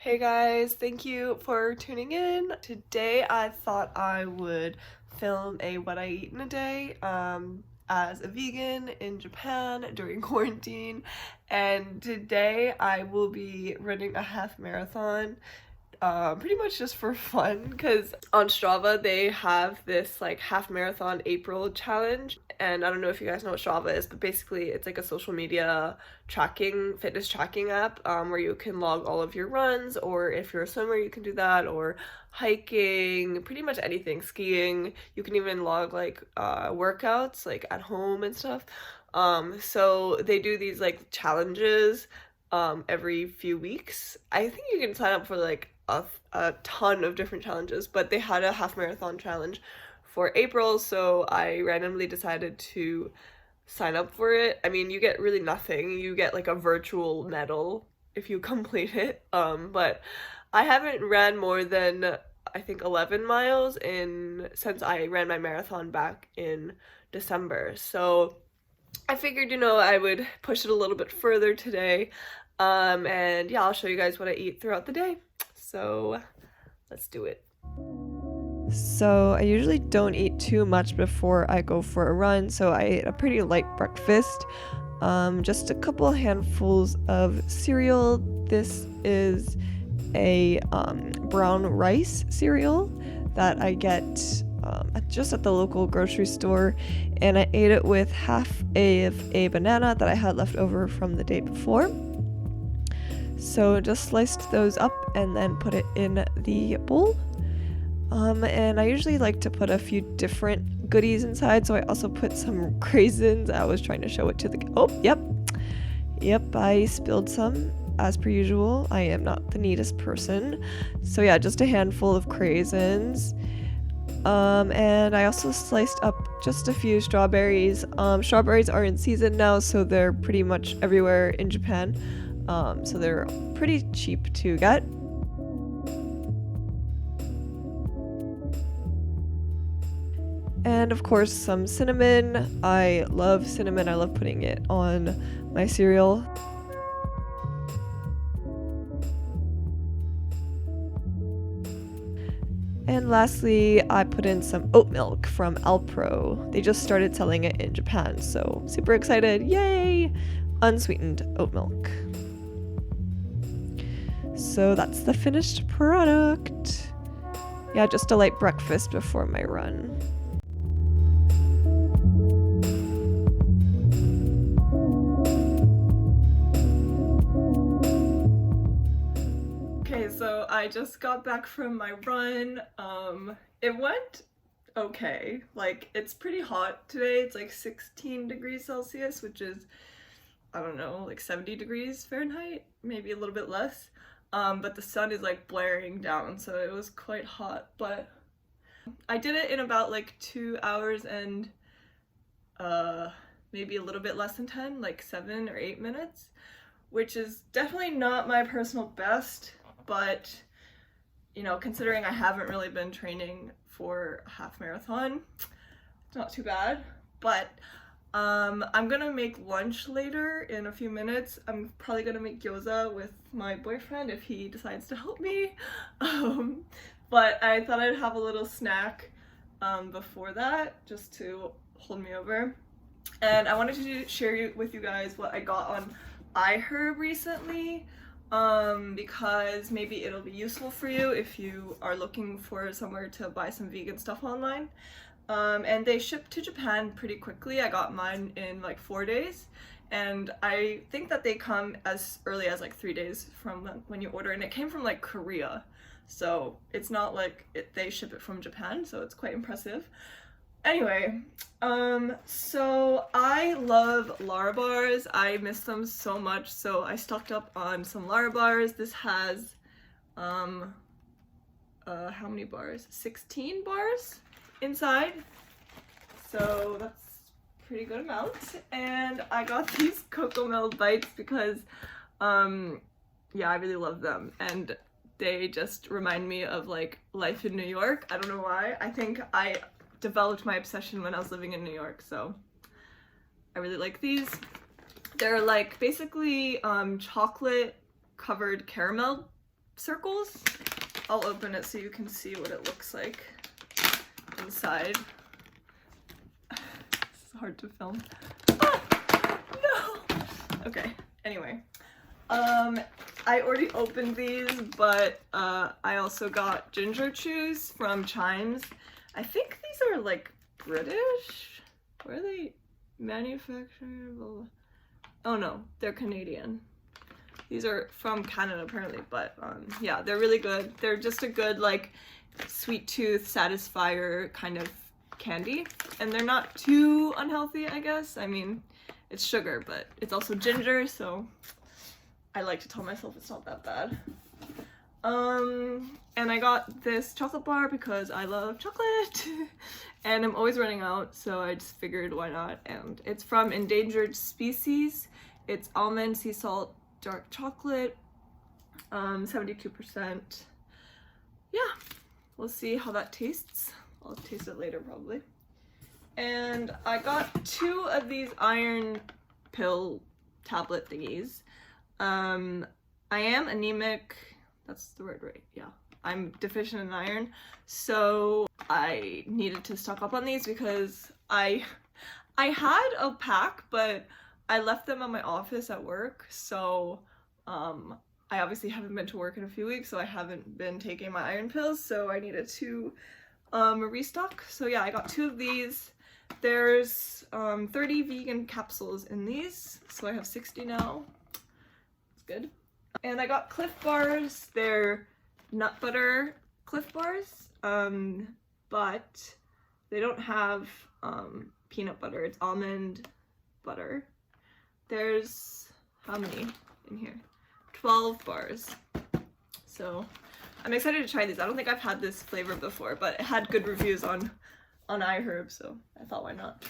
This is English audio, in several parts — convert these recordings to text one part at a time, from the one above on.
Hey guys, thank you for tuning in. Today I thought I would film a what I eat in a day as a vegan in Japan during quarantine, and today I will be running a half marathon, pretty much just for fun because on Strava they have this like half marathon April challenge. And I don't know if you guys know what Strava is, but basically it's like a social media fitness tracking app, where you can log all of your runs, or if you're a swimmer, you can do that, or hiking, pretty much anything, skiing. You can even log like workouts like at home and stuff. So they do these like challenges every few weeks. I think you can sign up for like a ton of different challenges, but they had a half marathon challenge for April, so I randomly decided to sign up for it. I mean, you get really nothing. You get like a virtual medal if you complete it. But I haven't ran more than I think 11 miles in since I ran my marathon back in December. So I figured, I would push it a little bit further today. And yeah, I'll show you guys what I eat throughout the day. So let's do it. So I usually don't eat too much before I go for a run, so I ate a pretty light breakfast. Just a couple handfuls of cereal. This is a brown rice cereal that I get just at the local grocery store, and I ate it with half of a banana that I had left over from the day before. So just sliced those up and then put it in the bowl. And I usually like to put a few different goodies inside, so I also put some craisins. I was trying to show it to yep, I spilled some, as per usual. I am not the neatest person. So yeah, just a handful of craisins. And I also sliced up just a few strawberries. Strawberries are in season now, so they're pretty much everywhere in Japan. So they're pretty cheap to get. And of course some cinnamon. I love cinnamon. I love putting it on my cereal. And lastly, I put in some oat milk from Alpro. They just started selling it in Japan, so super excited. Yay! Unsweetened oat milk. So that's the finished product. Yeah, just a light breakfast before my run. Okay, so I just got back from my run. It went okay. Like, it's pretty hot today. It's like 16 degrees Celsius, which is, I don't know, like 70 degrees Fahrenheit, maybe a little bit less. But the sun is like blaring down, so it was quite hot. But I did it in about like 2 hours and maybe a little bit less than 10, like 7 or 8 minutes, which is definitely not my personal best, but considering I haven't really been training for a half marathon, it's not too bad. But I'm gonna make lunch later in a few minutes. I'm probably gonna make gyoza with my boyfriend if he decides to help me. But I thought I'd have a little snack before that, just to hold me over. And I wanted to share with you guys what I got on iHerb recently, because maybe it'll be useful for you if you are looking for somewhere to buy some vegan stuff online. And they ship to Japan pretty quickly. I got mine in like 4 days, and I think that they come as early as like 3 days from when you order, and it came from like Korea, so it's not like they ship it from Japan, so it's quite impressive. Anyway, so I love Larabars. I miss them so much, so I stocked up on some Larabars. This has, how many bars? 16 bars inside, so that's a pretty good amount. And I got these cocoa milk bites because, yeah, I really love them, and they just remind me of like life in New York. I don't know why. I think I developed my obsession when I was living in New York, so I really like these. They're like basically chocolate covered caramel circles. I'll open it so you can see what it looks like inside. It's hard to film. Ah, no! Okay, anyway. I already opened these, but I also got ginger chews from Chimes. I think these are like British. Where are they manufactured? Oh no, they're Canadian. These are from Canada apparently, but yeah, they're really good. They're just a good like sweet tooth satisfier kind of candy, and they're not too unhealthy, I guess. I mean, it's sugar, but it's also ginger, so I like to tell myself it's not that bad. And I got this chocolate bar because I love chocolate and I'm always running out, so I just figured why not. And it's from Endangered Species. It's almond, sea salt, dark chocolate, 72%. Yeah, we'll see how that tastes. I'll taste it later probably. And I got 2 of these iron pill tablet thingies. I am anemic, that's the word, right? Yeah. I'm deficient in iron, so I needed to stock up on these because I had a pack, but I left them at my office at work, so I obviously haven't been to work in a few weeks, so I haven't been taking my iron pills, so I needed to restock. So yeah, I got 2 of these. There's 30 vegan capsules in these, so I have 60 now. It's good. And I got Cliff Bars. They're nut butter Cliff Bars, but they don't have peanut butter. It's almond butter. There's how many in here? 12 bars. So I'm excited to try these. I don't think I've had this flavor before, but it had good reviews on iHerb, so I thought why not.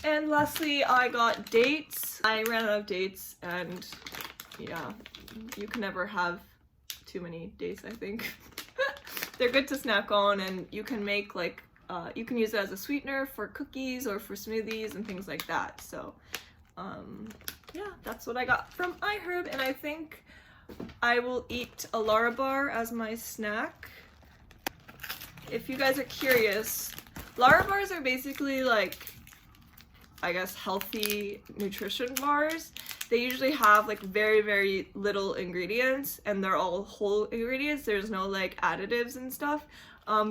And lastly, I got dates. I ran out of dates, and yeah, you can never have too many dates, I think. They're good to snack on, and you can make like you can use it as a sweetener for cookies or for smoothies and things like that. So yeah, that's what I got from iHerb, and I think I will eat a Larabar as my snack. If you guys are curious, Larabars are basically like, I guess, healthy nutrition bars. They usually have like very, very little ingredients, and they're all whole ingredients. There's no like additives and stuff.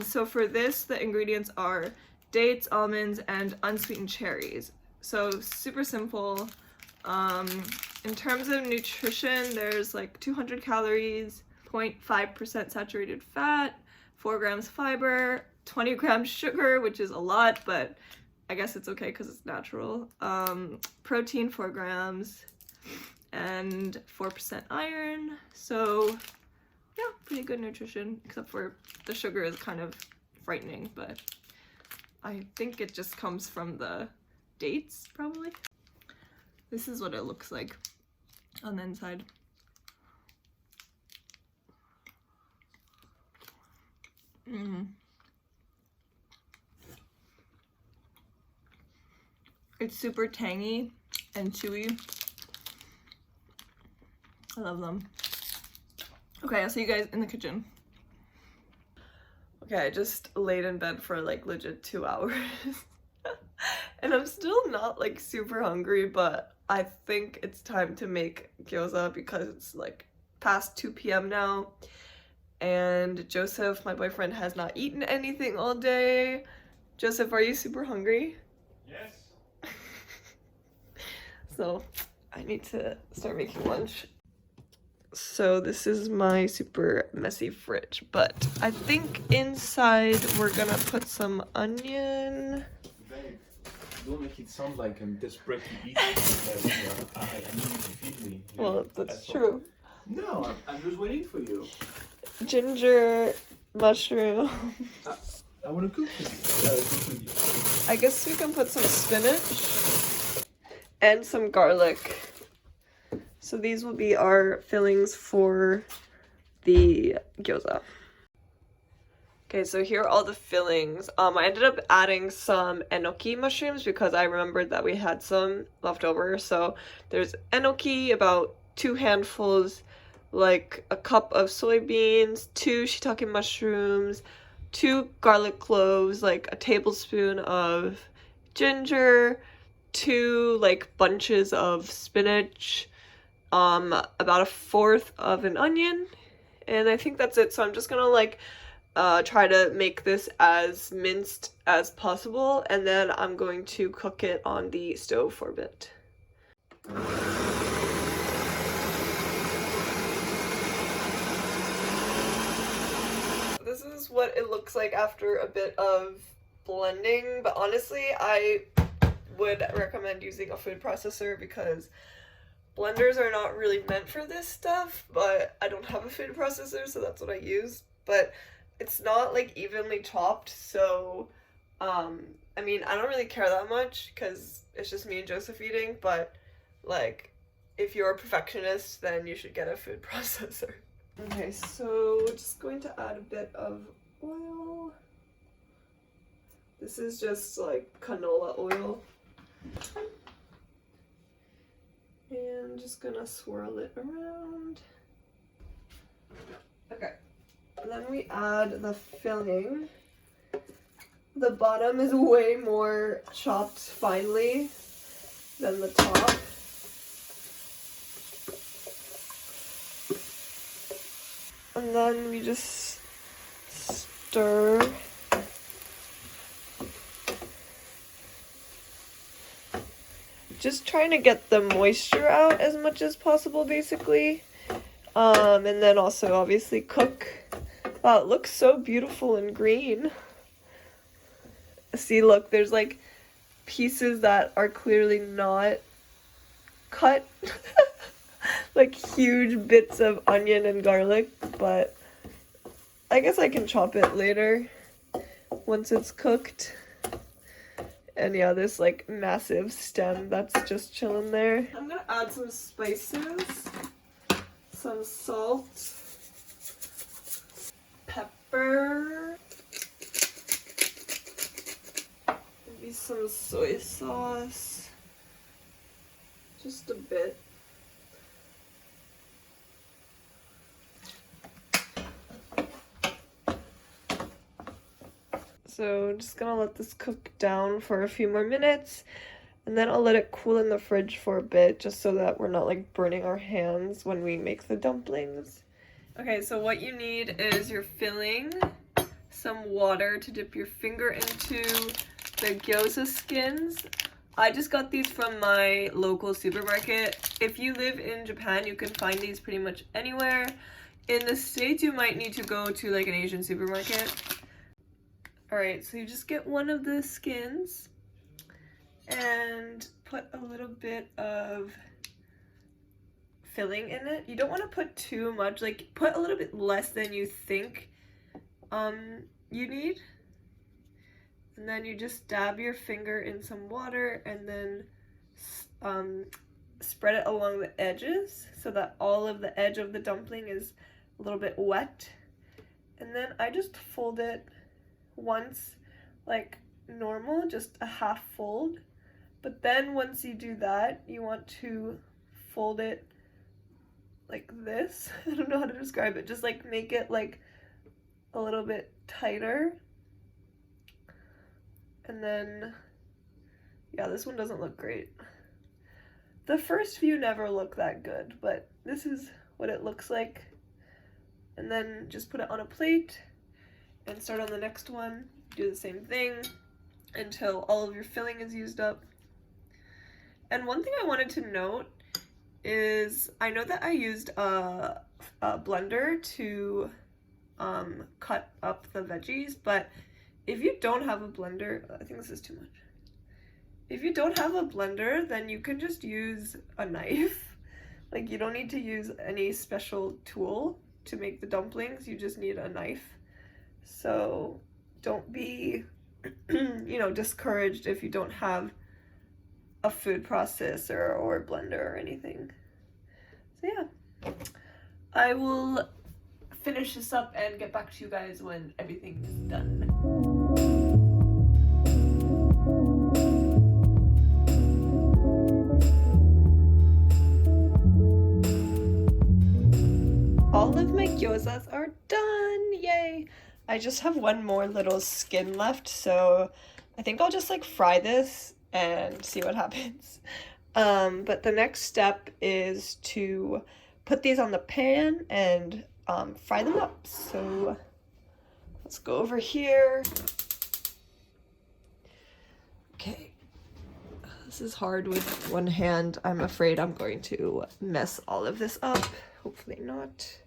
So for this, the ingredients are dates, almonds, and unsweetened cherries. So super simple. In terms of nutrition, there's like 200 calories, 0.5% saturated fat, 4 grams fiber, 20 grams sugar, which is a lot, but I guess it's okay because it's natural. Protein, 4 grams, and 4% iron. So yeah, pretty good nutrition, except for the sugar is kind of frightening, but I think it just comes from the dates, probably. This is what it looks like on the inside. It's super tangy and chewy. I love them. Okay, I'll see you guys in the kitchen. Okay, I just laid in bed for like legit 2 hours. And I'm still not like super hungry, but I think it's time to make gyoza because it's like past 2 p.m. now. And Joseph, my boyfriend, has not eaten anything all day. Joseph, are you super hungry? Yes. So I need to start making lunch. So this is my super messy fridge, but I think inside we're gonna put some onion. Babe, don't make it sound like I'm desperate to eat. I need you to feed me. Well, that's true. No, I'm just waiting for you. Ginger, mushroom. I want to cook with you. I guess we can put some spinach and some garlic. So these will be our fillings for the gyoza. Okay, so here are all the fillings. I ended up adding some enoki mushrooms because I remembered that we had some left over. So there's enoki, about 2 handfuls, like a cup of soybeans, 2 shiitake mushrooms, 2 garlic cloves, like a tablespoon of ginger, 2 like bunches of spinach, about a fourth of an onion, and I think that's it. So I'm just gonna like try to make this as minced as possible, and then I'm going to cook it on the stove for a bit. This is what it looks like after a bit of blending, but honestly I would recommend using a food processor because blenders are not really meant for this stuff, but I don't have a food processor, so that's what I use. But it's not like evenly chopped, so I mean, I don't really care that much because it's just me and Joseph eating, but like if you're a perfectionist, then you should get a food processor. Okay, so just going to add a bit of oil. This is just like canola oil. And just gonna swirl it around. Okay, and then we add the filling. The bottom is way more chopped finely than the top. And then we just stir. Just trying to get the moisture out as much as possible, basically. And then also obviously cook. Wow, it looks so beautiful and green. See, look, there's like pieces that are clearly not cut. Like huge bits of onion and garlic, but I guess I can chop it later once it's cooked. And yeah, this like massive stem that's just chilling there. I'm gonna add some spices, some salt, pepper, maybe some soy sauce, just a bit. So just gonna let this cook down for a few more minutes, and then I'll let it cool in the fridge for a bit just so that we're not like burning our hands when we make the dumplings. Okay, so what you need is your filling, some water to dip your finger into, the gyoza skins. I just got these from my local supermarket. If you live in Japan, you can find these pretty much anywhere. In the States, you might need to go to like an Asian supermarket. Alright, so you just get one of the skins and put a little bit of filling in it. You don't want to put too much, like put a little bit less than you think you need. And then you just dab your finger in some water and then spread it along the edges so that all of the edge of the dumpling is a little bit wet. And then I just fold it once like normal, just a half fold, but then once you do that you want to fold it like this. I don't know how to describe it, just like make it like a little bit tighter. And then yeah, this one doesn't look great. The first few never look that good, but this is what it looks like. And then just put it on a plate and start on the next one. Do the same thing until all of your filling is used up. And one thing I wanted to note is I know that I used a blender to cut up the veggies, but if you don't have a blender, I think this is too much. If you don't have a blender, then you can just use a knife. Like you don't need to use any special tool to make the dumplings, you just need a knife. So don't be, you know, discouraged if you don't have a food processor or a blender or anything. So yeah, I will finish this up and get back to you guys when everything is done. gyozas are done! Yay! I just have one more little skin left, so I think I'll just like fry this and see what happens. But the next step is to put these on the pan and fry them up. So let's go over here. Okay. This is hard with one hand. I'm afraid I'm going to mess all of this up. Hopefully not.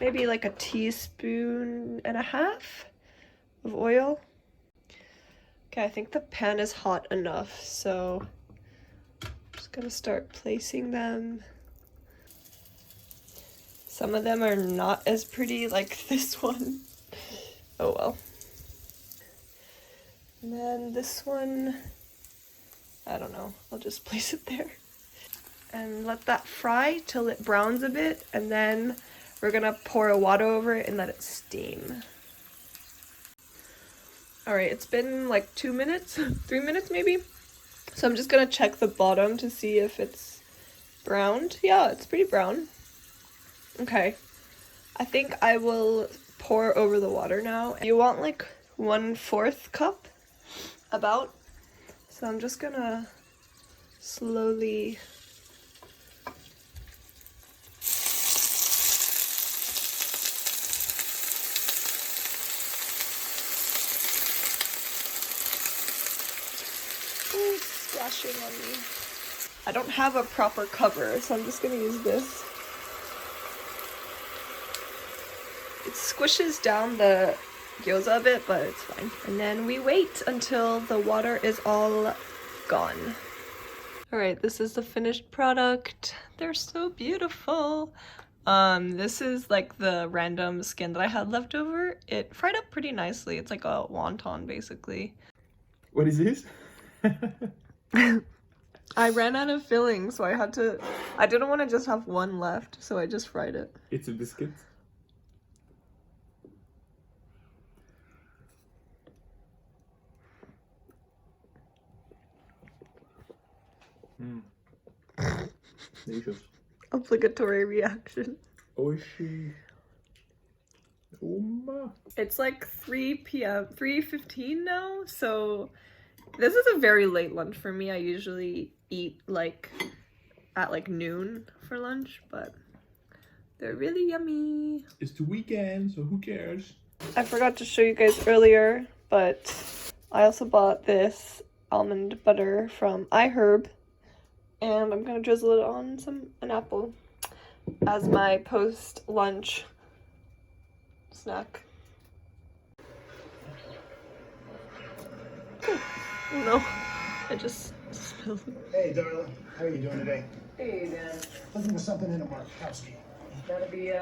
Maybe like a teaspoon and a half of oil. Okay, I think the pan is hot enough, so I'm just gonna start placing them. Some of them are not as pretty like this one. Oh well. And then this one, I don't know, I'll just place it there. And let that fry till it browns a bit, and then we're gonna pour water over it and let it steam. Alright, it's been like 2 minutes, 3 minutes maybe. So I'm just gonna check the bottom to see if it's browned. Yeah, it's pretty brown. Okay. I think I will pour over the water now. You want like 1/4 cup, about. So I'm just gonna slowly splashing on me. I don't have a proper cover, so I'm just gonna use this. It squishes down the gyoza a bit, but it's fine. And then we wait until the water is all gone. Alright, this is the finished product. They're so beautiful. This is like the random skin that I had left over. It fried up pretty nicely. It's like a wonton, basically. What is this? I ran out of filling, so I didn't want to just have one left, so I just fried it. It's a biscuit. Delicious. Obligatory reaction. Oishi. Oma. It's like 3 p.m., 3:15 now, so this is a very late lunch for me. I usually eat like at like noon for lunch, but they're really yummy. It's the weekend, so who cares? I forgot to show you guys earlier, but I also bought this almond butter from iHerb, and I'm gonna drizzle it on an apple as my post-lunch snack. Oh no, I just spilled it. Hey, darling. How are you doing today? Hey, Dan. Looking for something in a Markowski. That'll be,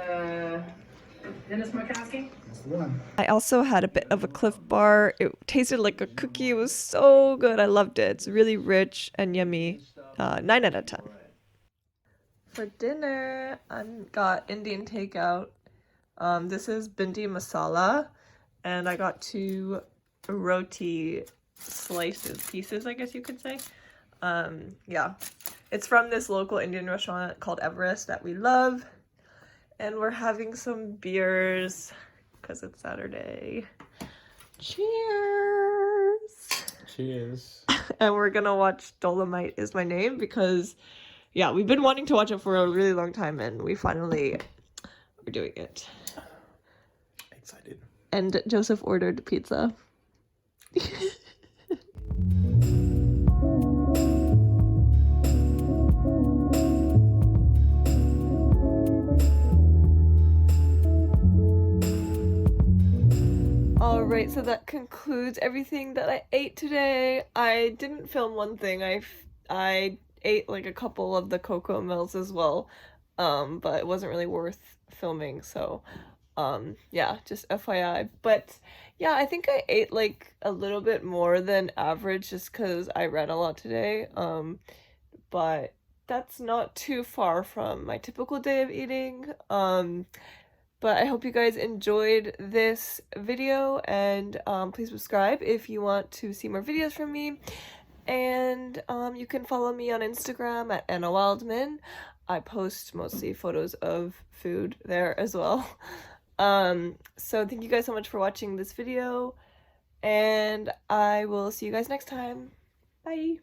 Dennis Markowski? That's the one. I also had a bit of a Cliff Bar. It tasted like a cookie. It was so good. I loved it. It's really rich and yummy. 9 out of 10. For dinner, I got Indian takeout. This is bindi masala, and I got 2 roti slices, pieces, I guess you could say. Yeah, it's from this local Indian restaurant called Everest that we love, and we're having some beers because it's Saturday. Cheers! Cheers. And we're gonna watch Dolomite Is My Name because, yeah, we've been wanting to watch it for a really long time, and we finally are doing it. Excited. And Joseph ordered pizza. Alright, so that concludes everything that I ate today. I didn't film one thing. I ate like a couple of the cocoa mills as well, but it wasn't really worth filming, so yeah, just FYI. But yeah, I think I ate like a little bit more than average just because I ran a lot today, but that's not too far from my typical day of eating. But I hope you guys enjoyed this video, and please subscribe if you want to see more videos from me. And you can follow me on Instagram at Anna Wildman. I post mostly photos of food there as well. So thank you guys so much for watching this video, and I will see you guys next time. Bye!